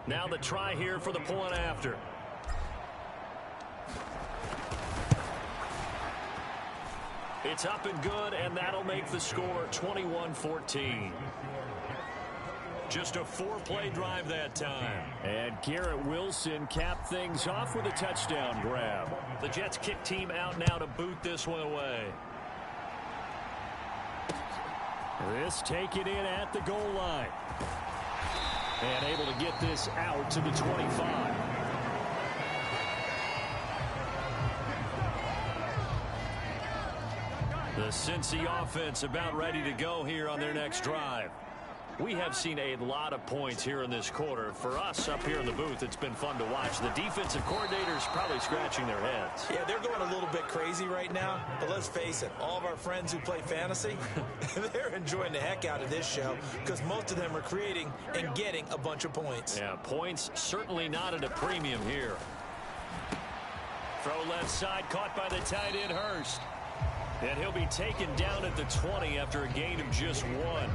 Now the try here for the point after. It's up and good, and that'll make the score 21-14. Just a 4-play drive that time. And Garrett Wilson capped things off with a touchdown grab. The Jets kick team out now to boot this one away. This taken in at the goal line. And able to get this out to the 25. The Cincy offense about ready to go here on their next drive. We have seen a lot of points here in this quarter. For us up here in the booth, it's been fun to watch. The defensive coordinators probably scratching their heads. Yeah, they're going a little bit crazy right now. But let's face it, all of our friends who play fantasy, they're enjoying the heck out of this show because most of them are creating and getting a bunch of points. Yeah, points certainly not at a premium here. Throw left side, caught by the tight end Hurst. And he'll be taken down at the 20 after a gain of just 1.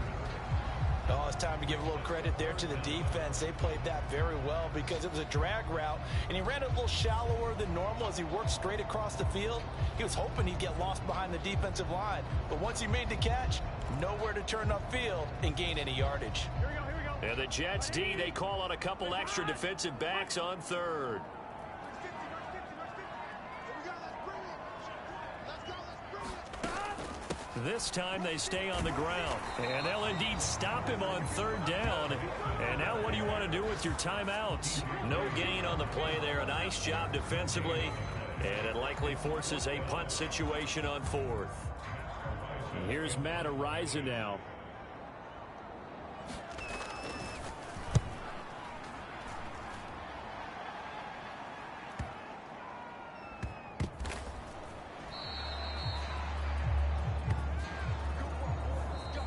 Oh, it's time to give a little credit there to the defense. They played that very well because it was a drag route, and he ran it a little shallower than normal as he worked straight across the field. He was hoping he'd get lost behind the defensive line, but once he made the catch, nowhere to turn upfield and gain any yardage. Here we go. And the Jets D, they call on a couple extra defensive backs on third. This time they stay on the ground. And they'll indeed stop him on third down. And now what do you want to do with your timeouts? No gain on the play there. A nice job defensively. And it likely forces a punt situation on fourth. And here's Matt Ariza now.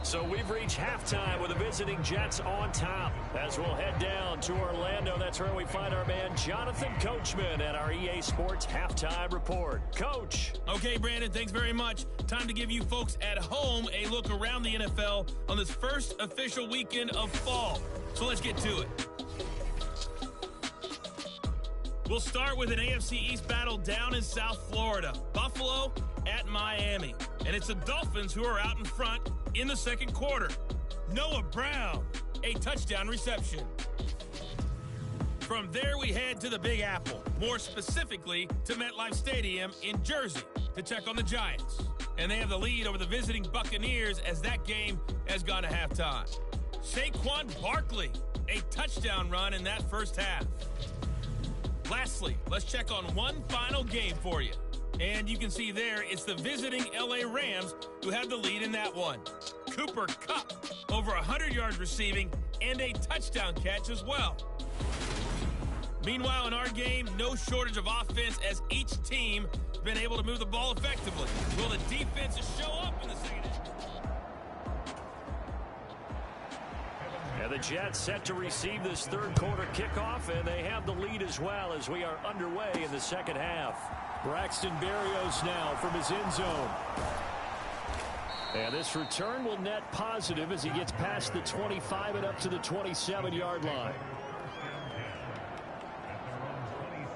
So we've reached halftime with the visiting Jets on top. As we'll head down to Orlando, that's where we find our man Jonathan Coachman at our EA Sports Halftime Report. Coach. Okay, Brandon, thanks very much. Time to give you folks at home a look around the NFL on this first official weekend of fall. So let's get to it. We'll start with an AFC East battle down in South Florida. Buffalo at Miami. And it's the Dolphins who are out in front in the second quarter. Noah Brown, a touchdown reception. From there, we head to the Big Apple, more specifically to MetLife Stadium in Jersey to check on the Giants. And they have the lead over the visiting Buccaneers as that game has gone to halftime. Saquon Barkley, a touchdown run in that first half. Lastly, let's check on one final game for you. And you can see there, it's the visiting LA Rams who have the lead in that one. Cooper Kupp, over 100 yards receiving and a touchdown catch as well. Meanwhile, in our game, no shortage of offense as each team has been able to move the ball effectively. Will the defenses show up in the second half? And the Jets set to receive this third quarter kickoff, and they have the lead as well as we are underway in the second half. Braxton Berrios now from his end zone. And this return will net positive as he gets past the 25 and up to the 27-yard line.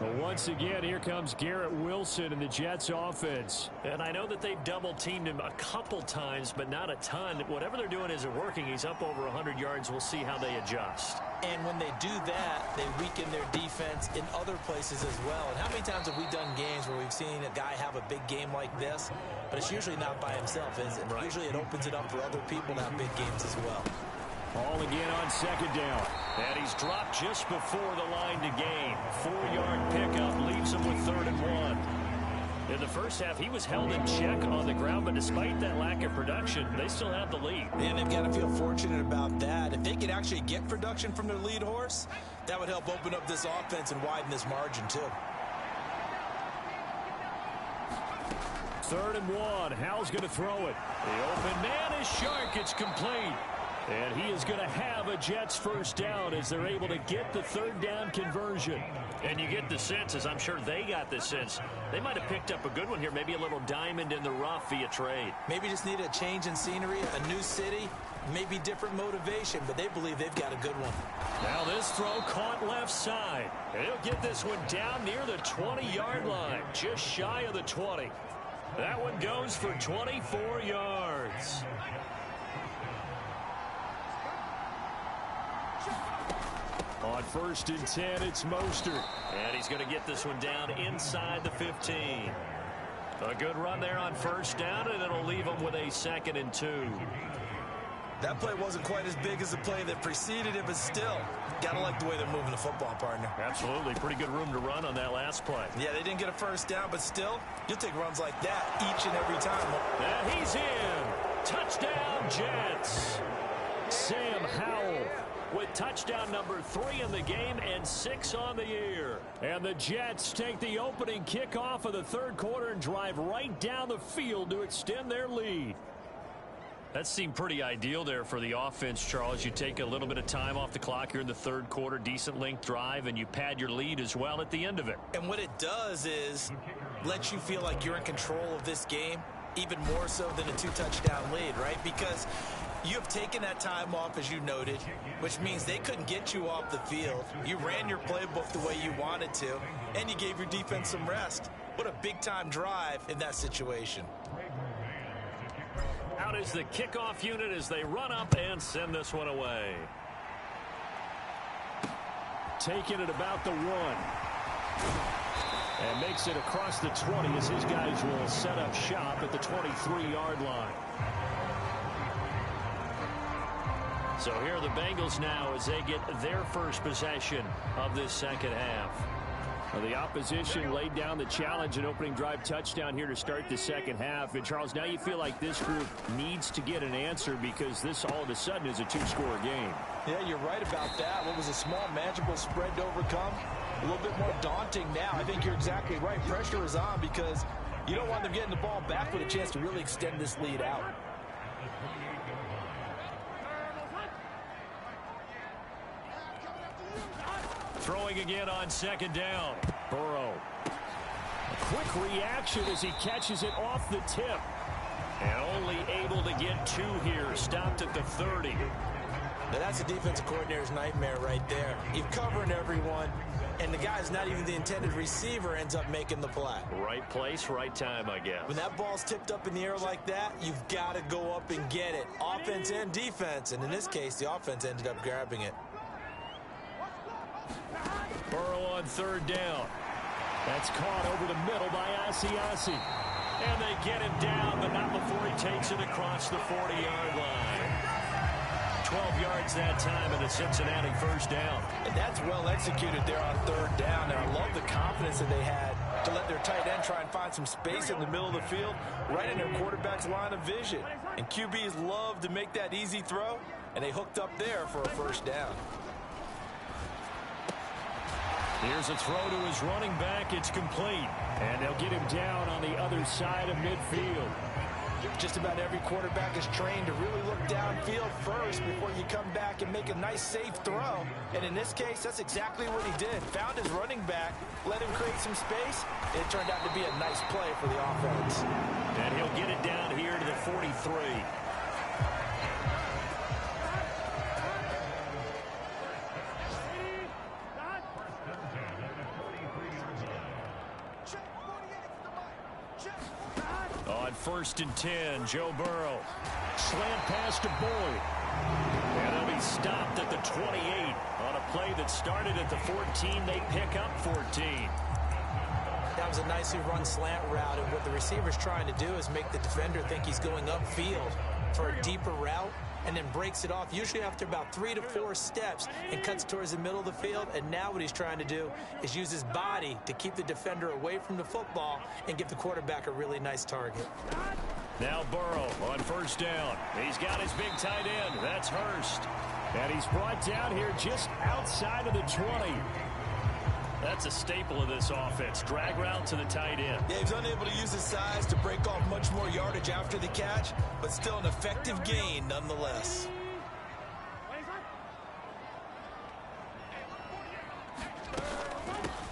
But once again, here comes Garrett Wilson in the Jets offense. And I know that they've double-teamed him a couple times, but not a ton. Whatever they're doing isn't working. He's up over 100 yards. We'll see how they adjust. And when they do that, they weaken their defense in other places as well. And how many times have we done games where we've seen a guy have a big game like this, but it's usually not by himself, is it? Right. Usually it opens it up for other people to have big games as well. Ball again on second down. And he's dropped just before the line to gain. 4-yard pickup leaves him with 3rd and 1. In the first half, he was held in check on the ground, but despite that lack of production, they still have the lead. And they've got to feel fortunate about that. If they could actually get production from their lead horse, that would help open up this offense and widen this margin too. 3rd and 1. Howell's going to throw it. The open man is Shark. It's complete. And he is going to have a Jets first down as they're able to get the 3rd down conversion. And you get the sense, as I'm sure they got the sense, they might have picked up a good one here, maybe a little diamond in the rough via trade. Maybe just need a change in scenery, a new city, Maybe different motivation, but they believe they've got a good one. Now this throw caught left side. He'll get this one down near the 20-yard line, just shy of the 20. That one goes for 24 yards. On 1st and 10, it's Mostert. And he's going to get this one down inside the 15. A good run there on 1st down, and it'll leave him with a 2nd and 2. That play wasn't quite as big as the play that preceded it, but still, gotta like the way they're moving the football, partner. Absolutely. Pretty good room to run on that last play. Yeah, they didn't get a 1st down, but still, you'll take runs like that each and every time. And he's in. Touchdown, Jets. Sam Howell with touchdown number 3 in the game and 6 on the year. And the Jets take the opening kickoff of the 3rd quarter and drive right down the field to extend their lead. That seemed pretty ideal there for the offense, Charles. You take a little bit of time off the clock here in the 3rd quarter, decent length drive, and you pad your lead as well at the end of it. And what it does is let you feel like you're in control of this game, even more so than a 2-touchdown lead, right? Because you have taken that time off, as you noted, which means they couldn't get you off the field. You ran your playbook the way you wanted to, and you gave your defense some rest. What a big-time drive in that situation. Out is the kickoff unit as they run up and send this one away. Taking it about the 1. And makes it across the 20 as his guys will set up shop at the 23-yard line. So here are the Bengals now as they get their first possession of this 2nd half. Well, the opposition laid down the challenge and opening drive touchdown here to start the 2nd half. And, Charles, now you feel like this group needs to get an answer because this all of a sudden is a 2-score game. Yeah, you're right about that. What was a small, manageable spread to overcome, a little bit more daunting now. I think you're exactly right. Pressure is on because you don't want them getting the ball back with a chance to really extend this lead out. Throwing again on 2nd down. Burrow. A quick reaction as he catches it off the tip. And only able to get 2 here. Stopped at the 30. Now that's a defensive coordinator's nightmare right there. You're covering everyone, and the guy's not even the intended receiver ends up making the play. Right place, right time, I guess. When that ball's tipped up in the air like that, you've got to go up and get it. Offense and defense, and in this case, the offense ended up grabbing it. Burrow on 3rd down. That's caught over the middle by Asiasi. And they get him down, but not before he takes it across the 40-yard line. 12 yards that time and a Cincinnati 1st down. And that's well executed there on 3rd down. And I love the confidence that they had to let their tight end try and find some space in the middle of the field, right in their quarterback's line of vision. And QBs love to make that easy throw, and they hooked up there for a 1st down. Here's a throw to his running back. It's complete. And they'll get him down on the other side of midfield. Just about every quarterback is trained to really look downfield first before you come back and make a nice, safe throw. And in this case, that's exactly what he did. Found his running back, let him create some space. It turned out to be a nice play for the offense. And he'll get it down here to the 43. On 1st and 10, Joe Burrow. Slant pass to Boyd. And he'll be stopped at the 28. On a play that started at the 14, they pick up 14. That was a nicely run slant route, and what the receiver's trying to do is make the defender think he's going upfield for a deeper route, and then breaks it off, usually after about 3 to 4 steps, and cuts towards the middle of the field. And now what he's trying to do is use his body to keep the defender away from the football and give the quarterback a really nice target. Now Burrow on 1st down. He's got his big tight end. That's Hurst. And he's brought down here just outside of the 20. That's a staple of this offense. Drag route to the tight end. Yeah, he's unable to use his size to break off much more yardage after the catch, but still an effective gain nonetheless.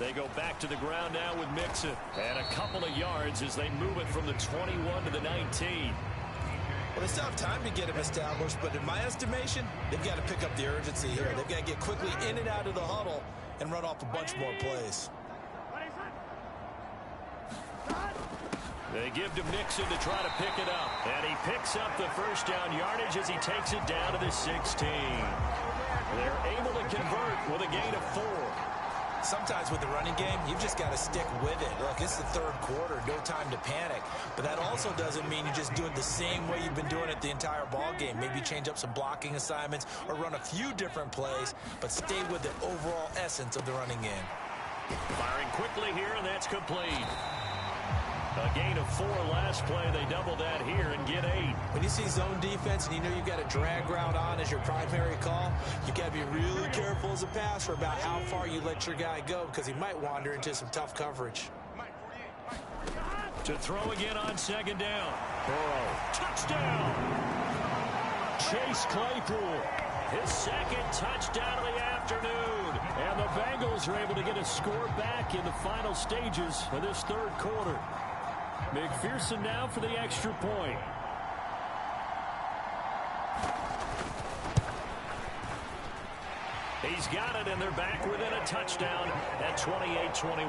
They go back to the ground now with Mixon. And a couple of yards as they move it from the 21 to the 19. Well, they still have time to get him established, but in my estimation, they've got to pick up the urgency here. They've got to get quickly in and out of the huddle and run off a bunch more plays. They give to Mixon to try to pick it up. And he picks up the first down yardage as he takes it down to the 16. They're able to convert with a gain of 4. Sometimes with the running game, you've just got to stick with it. Look, it's the third quarter, no time to panic. But that also doesn't mean you just do it the same way you've been doing it the entire ball game. Maybe change up some blocking assignments or run a few different plays, but stay with the overall essence of the running game. Firing quickly here, and that's complete. A gain of 4 last play. They double that here and get 8. When you see zone defense and you know you've got a drag route on as your primary call, you got to be really careful as a passer about how far you let your guy go because he might wander into some tough coverage. To throw again on second down. Burrow. Touchdown. Chase Claypool. His second touchdown of the afternoon. And the Bengals are able to get a score back in the final stages of this third quarter. McPherson now for the extra point. He's got it, and they're back within a touchdown at 28-21.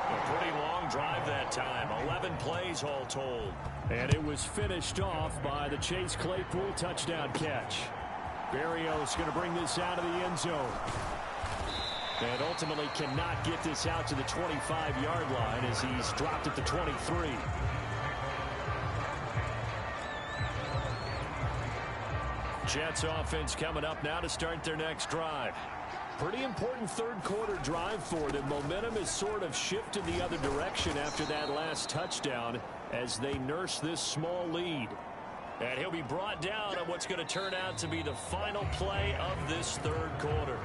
A pretty long drive that time. 11 plays all told. And it was finished off by the Chase Claypool touchdown catch. Berrios going to bring this out of the end zone. And ultimately cannot get this out to the 25-yard line as he's dropped at the 23. Jets offense coming up now to start their next drive. Pretty important third quarter drive for them. Momentum has sort of shifted the other direction after that last touchdown as they nurse this small lead. And he'll be brought down on what's going to turn out to be the final play of this third quarter.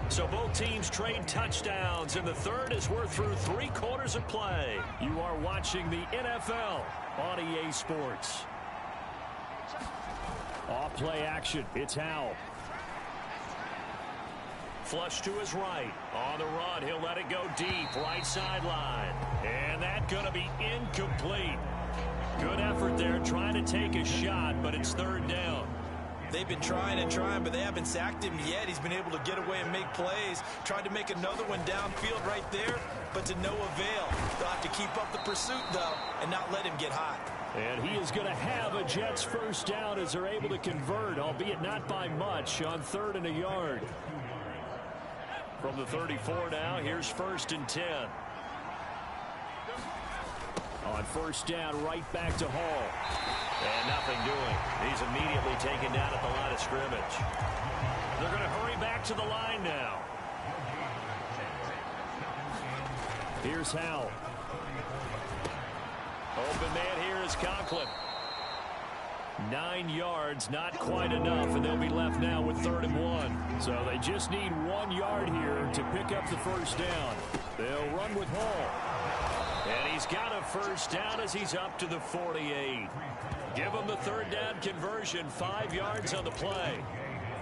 So both teams trade touchdowns in the third as we're through 3 quarters of play. You are watching the NFL on EA Sports. Off play action. It's Howell. Flush to his right. On the run, he'll let it go deep. Right sideline. And that's going to be incomplete. Good effort there trying to take a shot, but it's third down. They've been trying and trying, but they haven't sacked him yet. He's been able to get away and make plays. Tried to make another one downfield right there, but to no avail. They'll have to keep up the pursuit, though, and not let him get hot. And he is going to have a Jets first down as they're able to convert, albeit not by much, on 3rd and a yard. From the 34 now, here's 1st and 10. On first down, right back to Hall. And nothing doing. He's immediately taken down at the line of scrimmage. They're going to hurry back to the line now. Here's Howell. Open man here is Conklin. 9 yards, not quite enough, and they'll be left now with 3rd and 1. So they just need 1 yard here to pick up the first down. They'll run with Hall. And he's got a first down as he's up to the 48. Give him the 3rd down conversion, 5 yards on the play.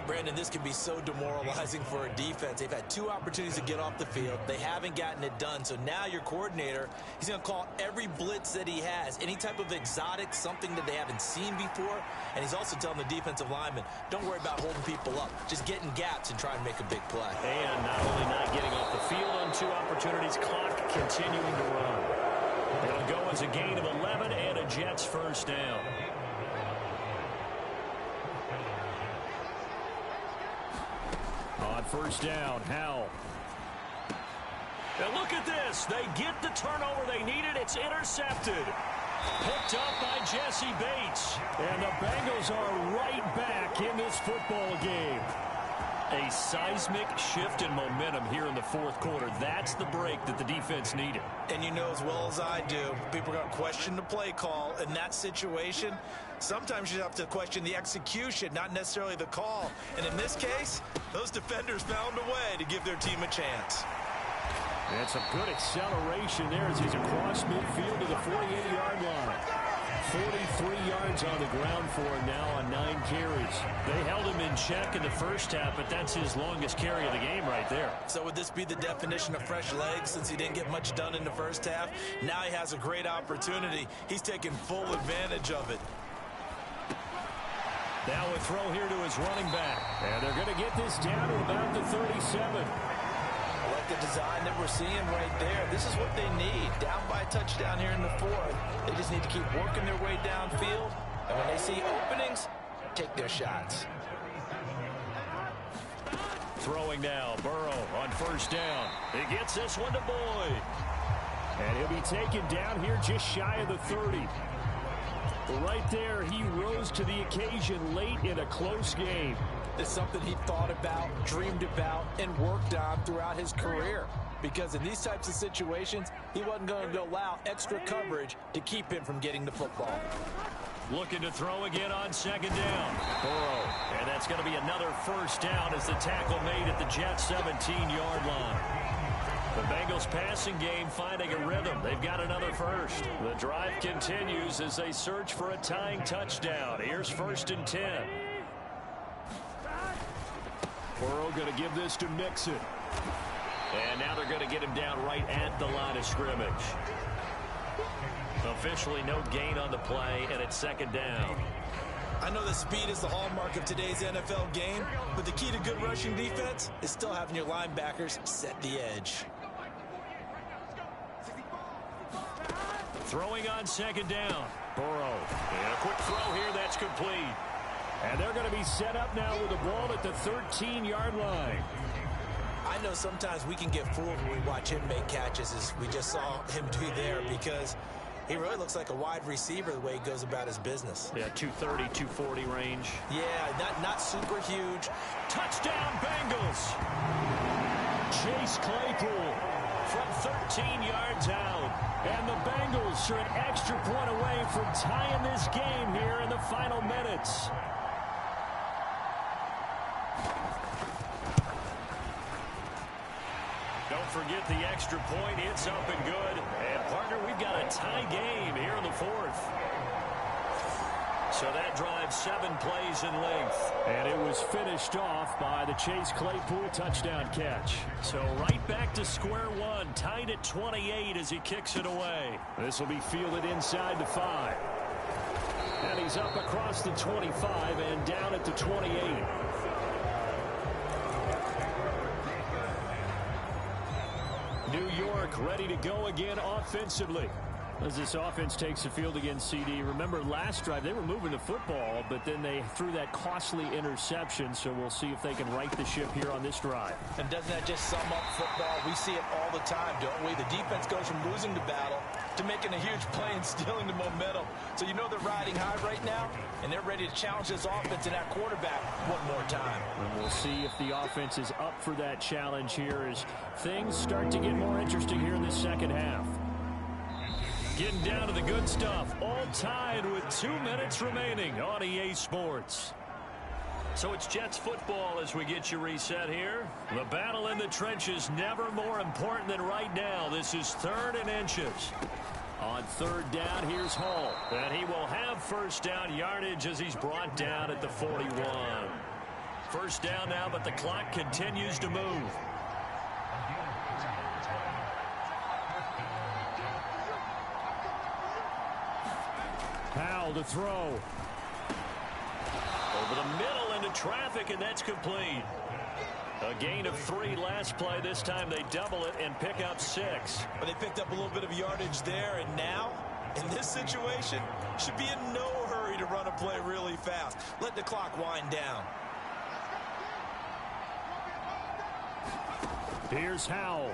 Brandon, this can be so demoralizing for a defense. They've had 2 opportunities to get off the field. They haven't gotten it done. So now your coordinator, he's going to call every blitz that he has, any type of exotic, something that they haven't seen before. And he's also telling the defensive lineman, don't worry about holding people up. Just get in gaps and try and make a big play. And not only not getting off the field on 2 opportunities, clock continuing to run. It'll go as a gain of 11 and a Jets first down. On first down, Howell. And look at this. They get the turnover they needed. It's intercepted. Picked up by Jesse Bates. And the Bengals are right back in this football game. A seismic shift in momentum here in the 4th quarter. That's the break that the defense needed. And you know as well as I do, people are going to question the play call in that situation. Sometimes you have to question the execution, not necessarily the call. And in this case, those defenders found a way to give their team a chance. And some good acceleration there as he's across midfield to the 48-yard line. 43 yards on the ground for him now on 9 carries. They held him in check in the first half, but that's his longest carry of the game right there. So would this be the definition of fresh legs since he didn't get much done in the first half? Now he has a great opportunity. He's taking full advantage of it. Now a throw here to his running back. And they're going to get this down to about the 37. I like the design that we're seeing right there. This is what they need. Down by a touchdown here in the fourth. They just need to keep working their way downfield. And when they see openings, take their shots. Throwing now, Burrow on first down. He gets this one to Boyd. And he'll be taken down here just shy of the 30. Right there, he rose to the occasion late in a close game. It's something he thought about, dreamed about, and worked on throughout his career. Because in these types of situations, he wasn't going to allow extra coverage to keep him from getting the football. Looking to throw again on second down. Burrow. And that's going to be another first down as the tackle made at the Jets' 17-yard line. The Bengals passing game finding a rhythm. They've got another first. The drive continues as they search for a tying touchdown. Here's first and 10. Burrow going to give this to Mixon. And now they're going to get him down right at the line of scrimmage. Officially no gain on the play, and it's second down. I know that speed is the hallmark of today's NFL game, but the key to good rushing defense is still having your linebackers set the edge. Throwing on second down. Burrow. And a quick throw here that's complete. And they're going to be set up now with the ball at the 13-yard line. I know sometimes we can get fooled when we watch him make catches, as we just saw him do there, because he really looks like a wide receiver the way he goes about his business. Yeah, 230, 240 range. Yeah, not super huge. Touchdown, Bengals. Chase Claypool from 13 yards out. And the Bengals are an extra point away from tying this game here in the final minutes. Don't forget the extra point. It's up and good. And, partner, we've got a tie game here in the fourth. So that drives 7 plays in length. And it was finished off by the Chase Claypool touchdown catch. So right back to square one, tied at 28 as he kicks it away. This will be fielded inside the 5. And he's up across the 25 and down at the 28. New York ready to go again offensively. As this offense takes the field against CD. Remember last drive they were moving the football, but then they threw that costly interception. So we'll see if they can right the ship here on this drive. And doesn't that just sum up football? We see it all the time, don't we? The defense goes from losing the battle to making a huge play and stealing the momentum. So you know they're riding high right now, and they're ready to challenge this offense and that quarterback one more time. And we'll see if the offense is up for that challenge here as things start to get more interesting here in the second half. Getting down to the good stuff, all tied with 2 minutes remaining on EA Sports. So it's Jets football as we get you reset here. The battle in the trenches never more important than right now. This is 3rd and inches. On 3rd down, here's Hall. And he will have first down yardage as he's brought down at the 41. First down now, but the clock continues to move. Powell to throw. Over the middle into traffic, and that's complete. A gain of 3 last play. This time they double it and pick up 6. But they picked up a little bit of yardage there, and now, in this situation, should be in no hurry to run a play really fast. Let the clock wind down. Here's Howell.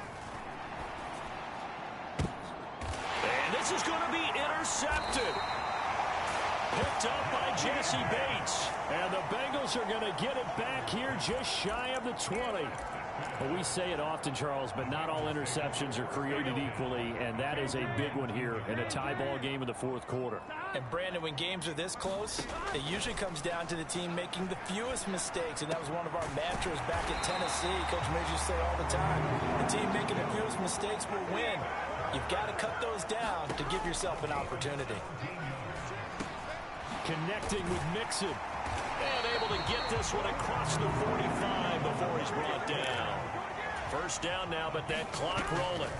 And this is going to be intercepted. Picked up by Jesse Bates. And the Bengals are going to get it back here just shy of the 20. Well, we say it often, Charles, but not all interceptions are created equally, and that is a big one here in a tie ball game in the 4th quarter. And, Brandon, when games are this close, it usually comes down to the team making the fewest mistakes, and that was one of our mantras back at Tennessee. Coach Major used to say all the time, the team making the fewest mistakes will win. You've got to cut those down to give yourself an opportunity. Connecting with Mixon. And able to get this one across the 45 before he's brought down. First down now, but that clock rolling.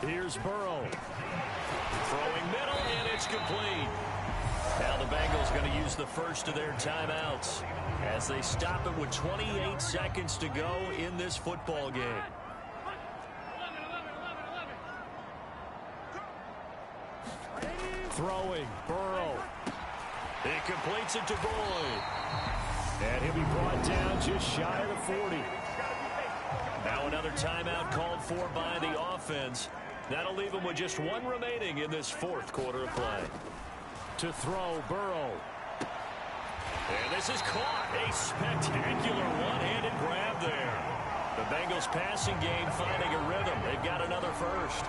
Here's Burrow. Throwing middle, and it's complete. Now the Bengals going to use the first of their timeouts as they stop it with 28 seconds to go in this football game. Throwing, Burrow. He completes it to Boyd. And he'll be brought down just shy of the 40. Now another timeout called for by the offense. That'll leave him with just one remaining in this fourth quarter of play. To throw, Burrow. And this is caught. A spectacular one-handed grab there. The Bengals passing game finding a rhythm. They've got another first.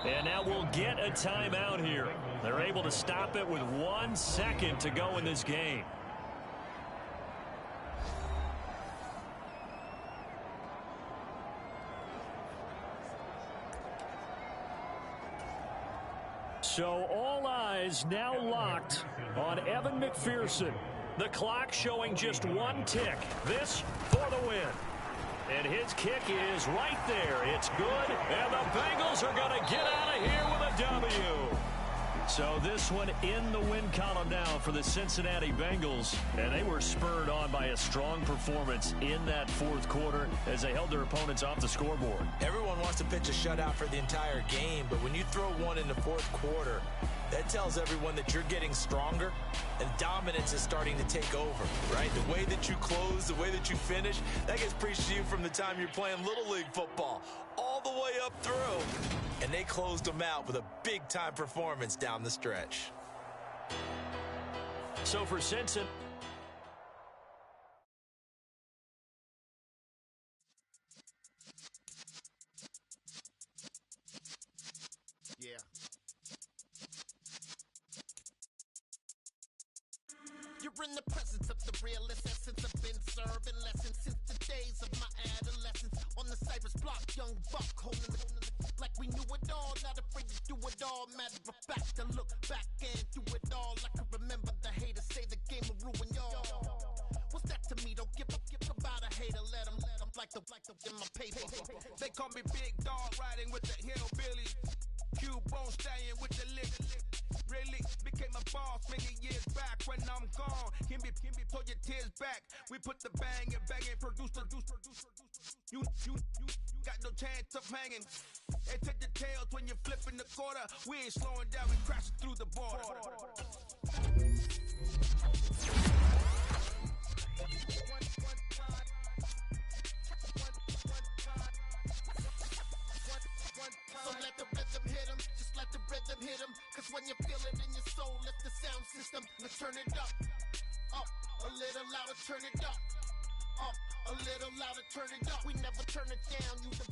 And now we'll get a timeout here. They're able to stop it with 1 second to go in this game. So all eyes now locked on Evan McPherson. The clock showing just one tick. This for the win. And his kick is right there. It's good. And the Bengals are going to get out of here with a W. So this one in the win column now for the Cincinnati Bengals. And they were spurred on by a strong performance in that fourth quarter as they held their opponents off the scoreboard. Everyone wants to pitch a shutout for the entire game, but when you throw one in the fourth quarter, that tells everyone that you're getting stronger and dominance is starting to take over, right? The way that you close, the way that you finish, that gets preached to you from the time you're playing Little League football all the way up through. And they closed them out with a big-time performance down the stretch. So for Cincinnati, yeah. You're in the presence of the realest essence. I've been serving lessons since the days of my adolescence. On the Cypress block, young buck holding the like we knew it all, not afraid to do it all. Matter of fact, to look back and do it all. I can remember the haters say the game will ruin y'all. What's that to me? Don't give about a hater. Let them like the in my paper. They call me Big Dog, riding with the hillbillies. Cubone staying with the lick. Really became a boss many years back. When I'm gone, can be pull your tears back. We put the bang and produce. You got no chance of hanging. And take the tails when you're flipping the quarter. We ain't slowing down, we crashing through the border. So let the rhythm hit him, just let the rhythm hit him. Cause when you feel it in your soul, let the sound system, now turn it up, a little louder, turn it up, a little louder, turn it up. We never turn it down, use the